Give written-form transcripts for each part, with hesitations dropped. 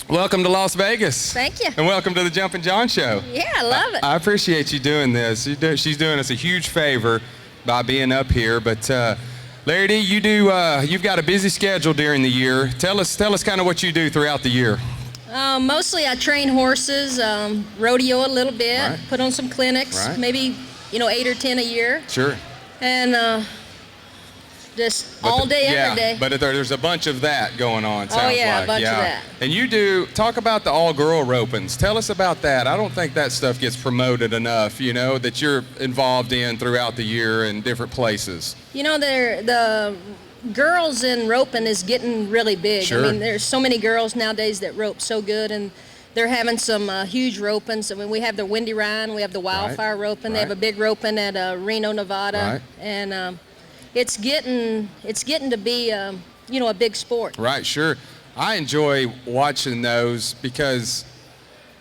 Welcome to Las Vegas. Thank you. And welcome to the Jumpin' John Show. Yeah, I love it. I appreciate you doing this. She's doing us a huge favor by being up here. But Lari Dee, you've got a busy schedule during the year. Tell us kind of what you do throughout the year. Mostly I train horses, rodeo a little bit, Right. put on some clinics, Right. maybe 8 or 10 a year, Sure. and just all day, every day. But there's a bunch of that going on, sounds yeah, like. a bunch of that. And you talk about the all-girl ropings. Tell us about that. I don't think that stuff gets promoted enough, that you're involved in throughout the year in different places. The girls in roping is getting really big. Sure. I mean, there's so many girls nowadays that rope so good, and they're having some huge ropings. I mean, we have the Windy Ryan, we have the Wildfire roping. They have a big roping at Reno, Nevada, and it's getting to be a big sport. Right, sure. I enjoy watching those because,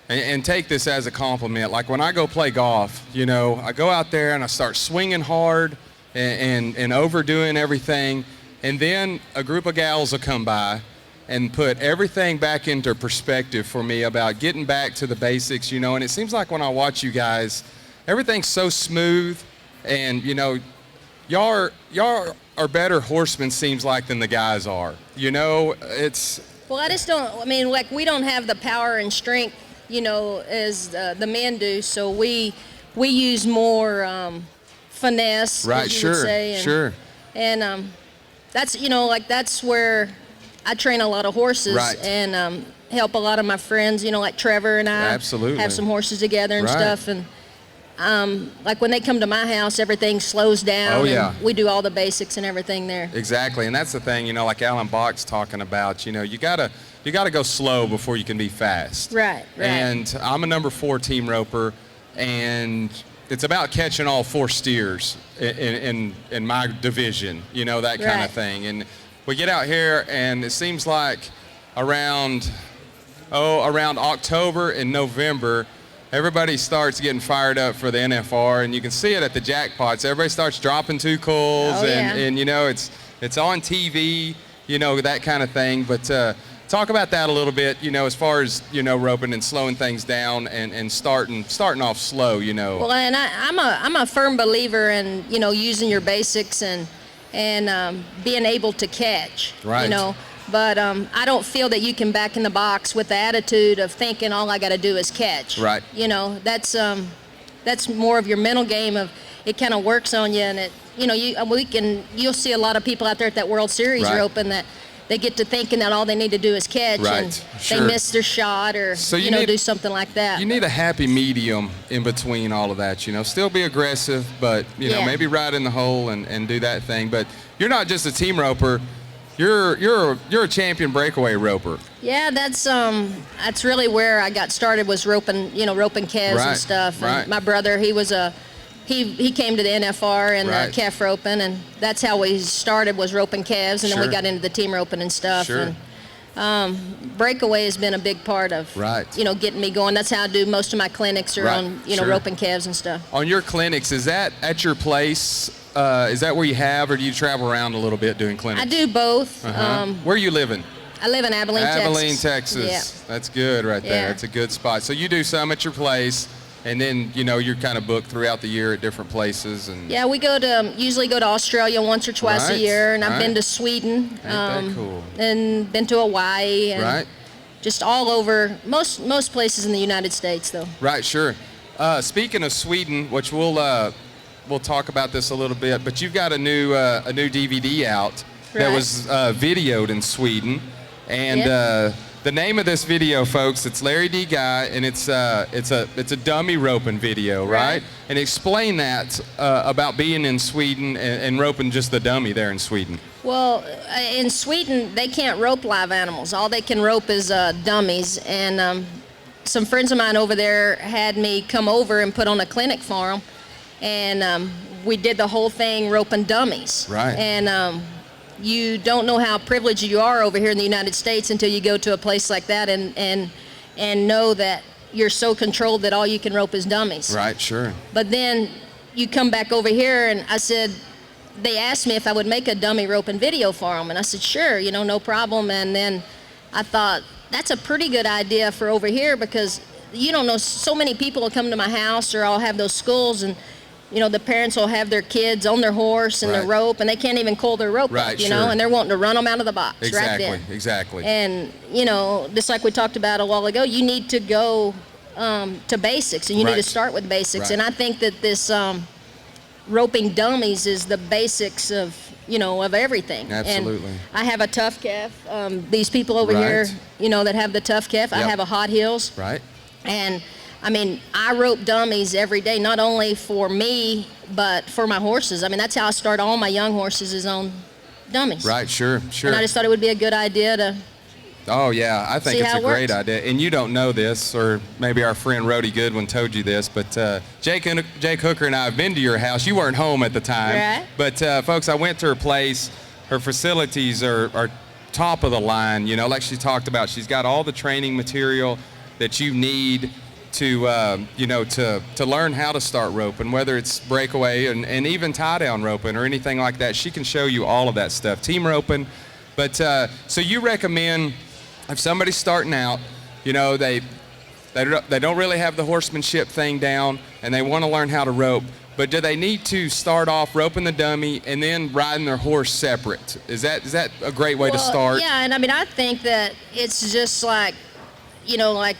and take this as a compliment, like when I go play golf, I go out there and I start swinging hard and overdoing everything, and then a group of gals will come by and put everything back into perspective for me about getting back to the basics, and it seems like when I watch you guys, everything's so smooth, and y'all are better horsemen, seems like, than the guys are. It's... Well, I just don't, like, we don't have the power and strength, as the men do, so we use more finesse, right, as you would say. Sure. And that's, that's where I train a lot of horses, right. And help a lot of my friends, like Trevor and I. Absolutely. Have some horses together and right. stuff. And like when they come to my house, everything slows down. Oh, yeah. And we do all the basics and everything there. Exactly, and that's the thing, like Alan Bach's talking about, you gotta go slow before you can be fast. Right. And I'm a number 4 team roper, and it's about catching all 4 steers in my division, that kind of thing. And we get out here, and it seems like around October and November, everybody starts getting fired up for the NFR, and you can see it at the jackpots. Everybody starts dropping 2 culls, and it's on TV, that kind of thing. But talk about that a little bit, as far as roping and slowing things down and starting off slow, Well, and I'm a firm believer in using your basics and being able to catch, right. But I don't feel that you can back in the box with the attitude of thinking all I got to do is catch. Right. That's more of your mental game of it kind of works on you, and you'll see a lot of people out there at that World Series right. roping that they get to thinking that all they need to do is catch, right. and sure. they miss their shot or do something like that. You need a happy medium in between all of that, still be aggressive, but maybe ride in the hole and do that thing. But you're not just a team roper. You're a champion breakaway roper. Yeah, that's really where I got started, was roping calves right, and stuff. And right. my brother, he came to the NFR and right. calf roping, and that's how we started, was roping calves, and sure. then we got into the team roping and stuff. Sure. And breakaway has been a big part of right. Getting me going. That's how I do most of my clinics, are right. on sure. roping calves and stuff. On your clinics, is that at your place? Is that where you have, or do you travel around a little bit doing clinics? I do both. Where are you living? I live in Abilene, Texas. Yeah. That's good right there. Yeah. That's a good spot. So you do some at your place, and then you're kind of booked throughout the year at different places. And yeah, we usually go to Australia once or twice right. a year, and I've right. been to Sweden. Ain't that cool? And been to Hawaii, and right. just all over, most places in the United States, though. Right, sure. Speaking of Sweden, which we'll talk about this a little bit, but you've got a new DVD out right. that was videoed in Sweden, and yeah. The name of this video, folks, it's Lari Dee Guy, and it's a dummy roping video, right? And explain that about being in Sweden and roping just the dummy there in Sweden. Well, in Sweden, they can't rope live animals. All they can rope is dummies, and some friends of mine over there had me come over and put on a clinic for them, and we did the whole thing roping dummies. Right. And you don't know how privileged you are over here in the United States until you go to a place like that and know that you're so controlled that all you can rope is dummies. Right, sure. But then you come back over here, and I said, they asked me if I would make a dummy roping video for them, and I said, sure, no problem. And then I thought, that's a pretty good idea for over here, because you don't know, so many people will come to my house, or I'll have those schools, and the parents will have their kids on their horse and their rope, and they can't even pull their rope up, and they're wanting to run them out of the box right then. Exactly. And, just like we talked about a while ago, you need to go to basics, and you need to start with basics. And I think that this roping dummies is the basics of, of everything. Absolutely. And I have a tough calf. These people over here, that have the tough calf, I have a hot heels. Right. And I mean, I rope dummies every day, not only for me, but for my horses. I mean, that's how I start all my young horses, is on dummies. Right, sure. And I just thought it would be a good idea to Oh, yeah, I think it's a great idea. And you don't know this, or maybe our friend Rhodey Goodwin told you this, but Jake Hooker and I have been to your house. You weren't home at the time. Right. But, folks, I went to her place. Her facilities are top of the line. Like she talked about, she's got all the training material that you need to to learn how to start roping, whether it's breakaway and even tie down roping or anything like that. She can show you all of that stuff, team roping. But so you recommend, if somebody's starting out, they don't really have the horsemanship thing down and they want to learn how to rope, but do they need to start off roping the dummy and then riding their horse separate? Is that a great way to start? Yeah, and I mean, I think that it's just like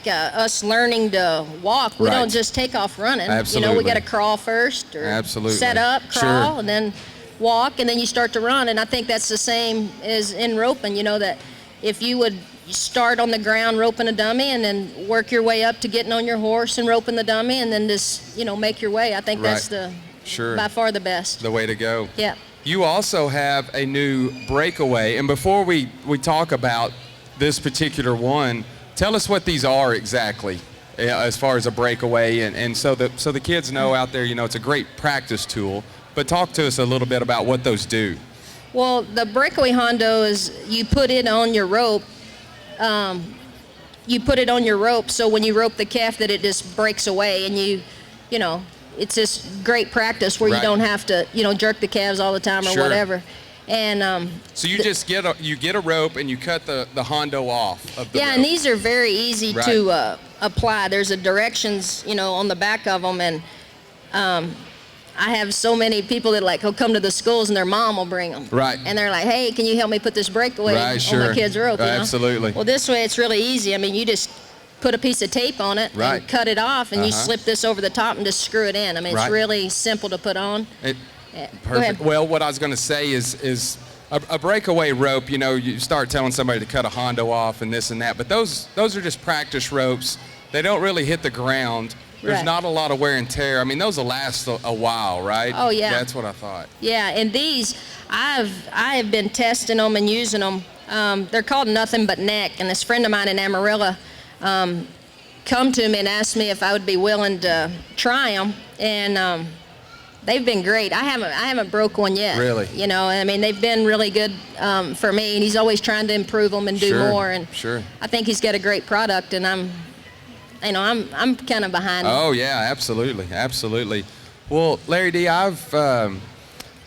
us learning to walk. We don't just take off running. Absolutely. We got to crawl first, or set up, crawl, and then walk, and then you start to run. And I think that's the same as in roping, that if you would start on the ground roping a dummy and then work your way up to getting on your horse and roping the dummy, and then just, make your way. I think that's by far the best. The way to go. Yeah. You also have a new breakaway. And before we talk about this particular one, tell us what these are exactly, as far as a breakaway, and so the kids know out there, it's a great practice tool. But talk to us a little bit about what those do. Well, the breakaway Hondo is, you put it on your rope. So when you rope the calf, that it just breaks away, and it's just great practice where you don't have to, jerk the calves all the time or whatever. And so you just get a rope and you cut the Hondo off of the rope. And these are very easy to apply. There's a directions, on the back of them, and I have so many people that will come to the schools and their mom will bring them. Right. And they're like, hey, can you help me put this breakaway on my kid's rope? Absolutely. Well, this way it's really easy. I mean, you just put a piece of tape on it and cut it off, and you slip this over the top and just screw it in. I mean, it's really simple to put on. Perfect. Well, what I was going to say is a breakaway rope, you start telling somebody to cut a Hondo off and this and that, but those are just practice ropes. They don't really hit the ground. There's not a lot of wear and tear. I mean, those will last a while, right? Oh, yeah. That's what I thought. Yeah, and these, I have been testing them and using them. They're called Nothing But Neck, and this friend of mine in Amarillo come to me and asked me if I would be willing to try them, and they've been great. I haven't broke one yet. Really? I mean, they've been really good for me, and he's always trying to improve them and do more. And I think he's got a great product, and I'm kind of behind him. Oh yeah, absolutely. Well, Lari Dee, I've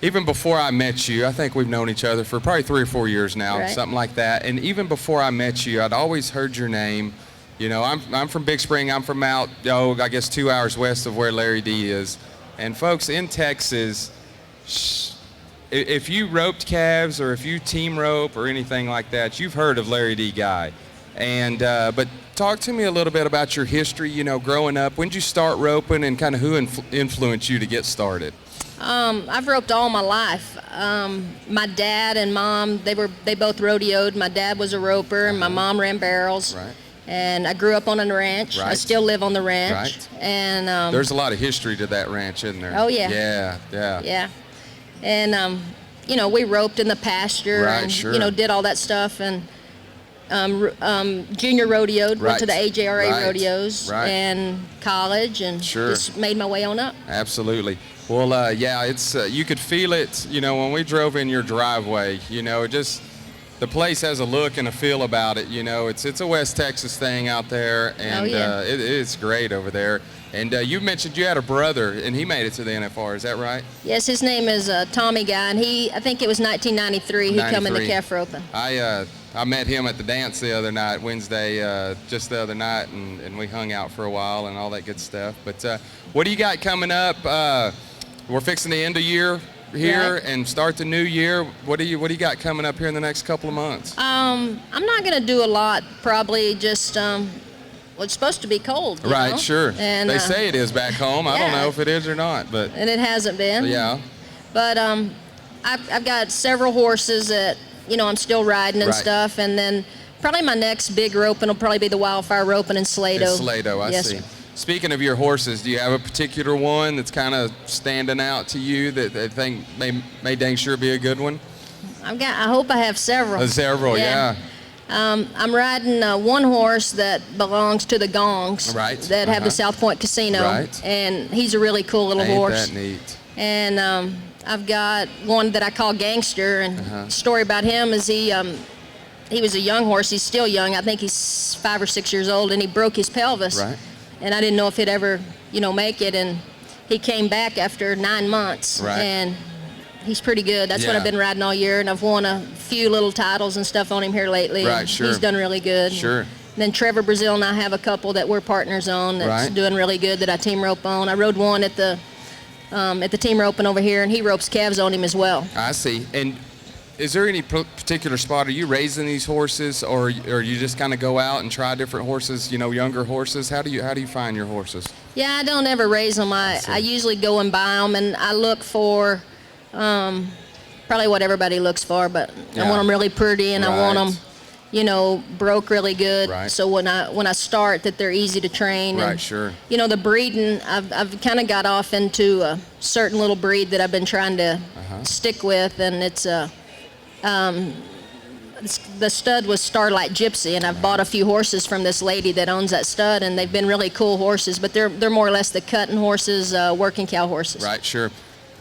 even before I met you, I think we've known each other for probably 3 or 4 years now, something like that. And even before I met you, I'd always heard your name. I'm from Big Spring. I'm from out, I guess 2 hours west of where Lari Dee is. And folks, in Texas, if you roped calves or if you team rope or anything like that, you've heard of Lari Dee Guy. And but talk to me a little bit about your history, growing up. When did you start roping, and kind of who influenced you to get started? I've roped all my life. My dad and mom, they both rodeoed. My dad was a roper, and my mom ran barrels. Right. And I grew up on a ranch. I still live on the ranch. Right. And there's a lot of history to that ranch, isn't there? Oh yeah. Yeah. And we roped in the pasture, and did all that stuff, and junior rodeoed, went to the AJRA rodeos, and college, and just made my way on up. Absolutely. Well, it's you could feel it, when we drove in your driveway, the place has a look and a feel about it, it's a West Texas thing out there, and it's great over there. And you mentioned you had a brother, and he made it to the NFR, is that right? Yes, his name is Tommy Guy, and I think it was 1993 he come into calf roping. I met him at the dance the other night, Wednesday, just the other night, and we hung out for a while and all that good stuff. But what do you got coming up? We're fixing the end of year here and start the new year. What do you got coming up here in the next couple of months? I'm not going to do a lot. Probably just well, it's supposed to be cold. Right, sure. And they say it is back home. I don't know if it is or not, but and it hasn't been. Yeah. But I've got several horses that I'm still riding and stuff, and then probably my next big roping will probably be the Wildfire roping in Slato. Slato, I see. Sir. Speaking of your horses, do you have a particular one that's kind of standing out to you that they think may dang sure be a good one? I hope I have several. Several, yeah. I'm riding one horse that belongs to the Gongs that have the South Point Casino, and he's a really cool little horse. Ain't that neat? And I've got one that I call Gangster, and the story about him is he was a young horse. He's still young. I think he's 5 or 6 years old, and he broke his pelvis. Right. And I didn't know if he'd ever, make it, and he came back after 9 months. Right. And he's pretty good. That's what I've been riding all year, and I've won a few little titles and stuff on him here lately. Right, sure. He's done really good. Sure. And then Trevor Brazil and I have a couple that we're partners on that's doing really good that I team rope on. I rode one at the team roping over here, and he ropes calves on him as well. I see. And is there any particular spot? Are you raising these horses, or you just kind of go out and try different horses? Younger horses. How do you find your horses? Yeah, I don't ever raise them. I usually go and buy them, and I look for probably what everybody looks for, but I want them really pretty, and I want them, broke really good. Right. So when I start, that they're easy to train. Right, and, sure. The breeding, I've kind of got off into a certain little breed that I've been trying to stick with, and it's the stud was Starlight Gypsy, and I've bought a few horses from this lady that owns that stud, and they've been really cool horses, but they're more or less the cutting horses, working cow horses. Right, sure.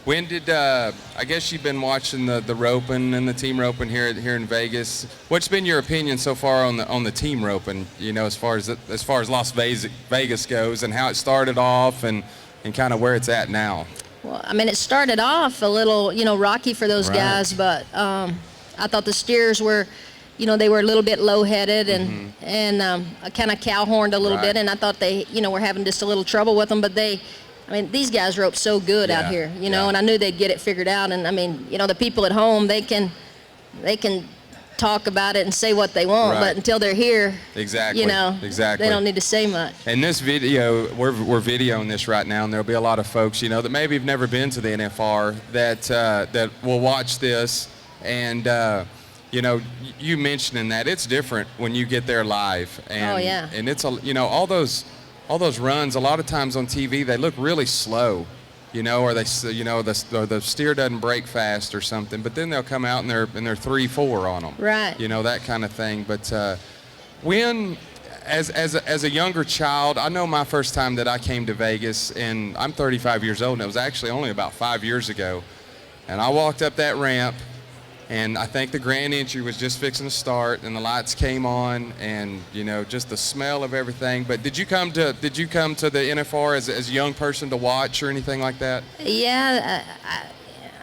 When did I guess you've been watching the roping and the team roping here in Vegas? What's been your opinion so far on the team roping? As far as Las Vegas goes, and how it started off, and kind of where it's at now. Well, it started off a little rocky for those guys, but I thought the steers were, they were a little bit low-headed and kind of cow-horned a little bit, and I thought they were having just a little trouble with them, but these guys rope so good out here, and I knew they'd get it figured out. And the people at home, they can talk about it and say what they want, but until they're here, exactly, they don't need to say much. And this video, we're videoing this right now, and there'll be a lot of folks, that maybe have never been to the NFR that will watch this, and you mentioning that it's different when you get there live, and and it's all those runs, a lot of times on TV, they look really slow, or the steer doesn't break fast or something, but then they'll come out and they're 3-4 on them. Right. That kind of thing. But when, as a younger child, I know my first time that I came to Vegas, and I'm 35 years old, and it was actually only about 5 years ago, and I walked up that ramp, and I think the grand entry was just fixing to start, and the lights came on, and just the smell of everything. But did you come to the NFR as a young person to watch or anything like that? Yeah,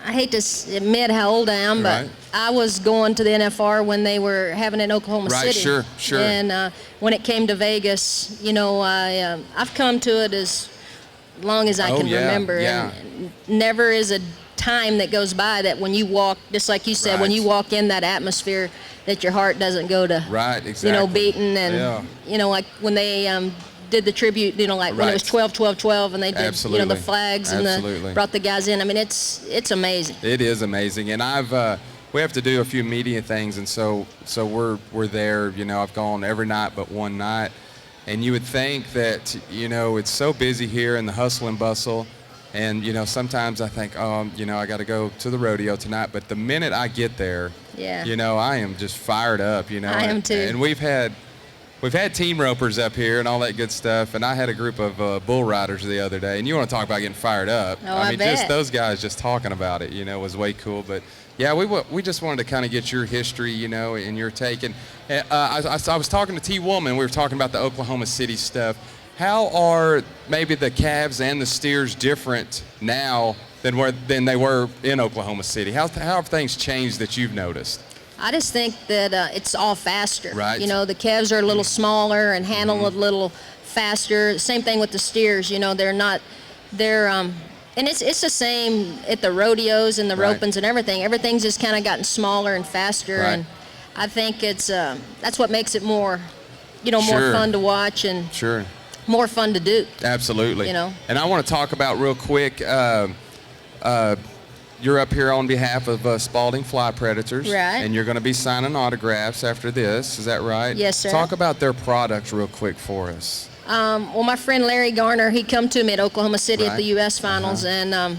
I hate to admit how old I am, but I was going to the NFR when they were having it in Oklahoma City. Sure. And when it came to Vegas, I've come to it as long as I can remember. Yeah. And never is a time that goes by that when you walk, just like you said, when you walk in that atmosphere, that your heart doesn't go to beating, and like when they did the tribute, like when it was 12-12-12, and they did the flags and brought the guys in. It's amazing. It is amazing, and we have to do a few media things, and so we're there. I've gone every night but one night, and you would think that it's so busy here in the hustle and bustle. And, sometimes I think, I got to go to the rodeo tonight. But the minute I get there, I am just fired up, I am too. And we've had team ropers up here and all that good stuff. And I had a group of bull riders the other day. And you want to talk about getting fired up. Oh, I bet. Just those guys just talking about it, was way cool. But, yeah, we just wanted to kind of get your history, and your take. And I was talking to T. Woolman. We were talking about the Oklahoma City stuff. How are maybe the calves and the steers different now than they were in Oklahoma City? How have things changed that you've noticed? I just think that it's all faster. Right. You know, the calves are a little smaller and handle a little faster. Same thing with the steers. You know, and it's the same at the rodeos and the ropings and everything. Everything's just kind of gotten smaller and faster, and I think it's that's what makes it more, more fun to watch and more fun to do. Absolutely. You know. And I want to talk about real quick. You're up here on behalf of Spalding Fly Predators, right? And you're going to be signing autographs after this. Is that right? Yes, sir. Talk about their product real quick for us. Well, my friend Larry Garner, he come to me at Oklahoma City at the U.S. Finals and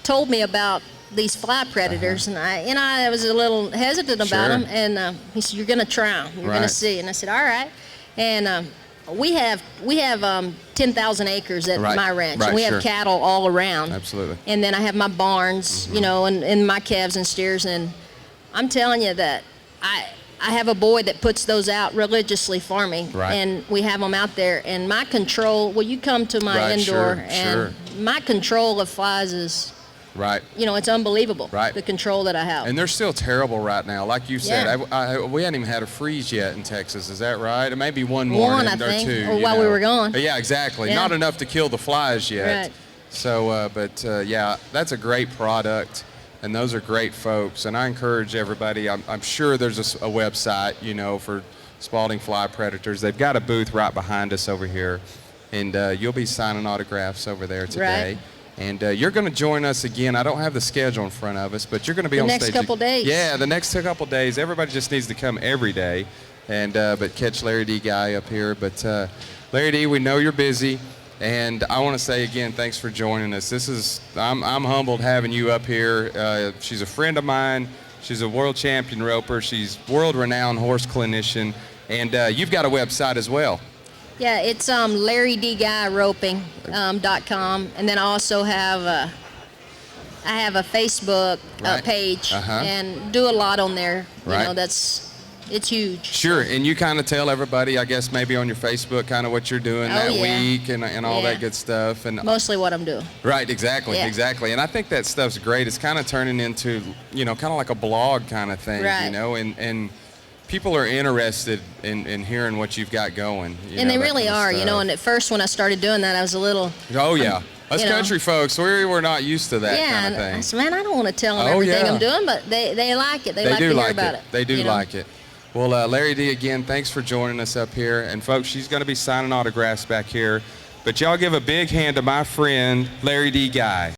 told me about these fly predators, and I was a little hesitant about them, and he said, "You're going to try them. You're going to see." And I said, "All right." And we have 10,000 acres at my ranch, and we have cattle all around. Absolutely. And then I have my barns, and my calves and steers, and I'm telling you that I have a boy that puts those out religiously for me, and we have them out there. And my control, well, you come to my indoor, and my control of flies is, it's unbelievable, the control that I have. And they're still terrible right now. Like you said, we hadn't even had a freeze yet in Texas. Is that right? It may be one morning I think, or two. or while we were gone. Yeah, exactly. Not enough to kill the flies yet. Right. So, yeah, that's a great product. And those are great folks, and I encourage everybody. I'm sure there's a website, for Spalding Fly Predators. They've got a booth right behind us over here, and you'll be signing autographs over there today. Right. And you're going to join us again. I don't have the schedule in front of us, but you're going to be on stage. The next couple days. Yeah, the next couple days. Everybody just needs to come every day, and but catch Lari Dee Guy up here. But Lari Dee, we know you're busy. And I want to say again, thanks for joining us. I'm humbled having you up here. She's a friend of mine. She's a world champion roper. She's world-renowned horse clinician, and you've got a website as well. Yeah, it's LariDeeGuyRoping.com, and then I also have a Facebook page and do a lot on there. It's huge. Sure, and you kind of tell everybody, I guess, maybe on your Facebook, kind of what you're doing that week and all that good stuff. And mostly what I'm doing. Right, exactly. And I think that stuff's great. It's kind of turning into, kind of like a blog kind of thing, and people are interested in hearing what you've got going. And they really are, and at first when I started doing that, I was a little... Oh, yeah. Us country folks, we're not used to that kind of thing. I said, man, I don't want to tell them everything I'm doing, but they like it. They like to hear about it. They do like it. Well, Lari Dee, again, thanks for joining us up here. And, folks, she's going to be signing autographs back here. But y'all give a big hand to my friend, Lari Dee Guy.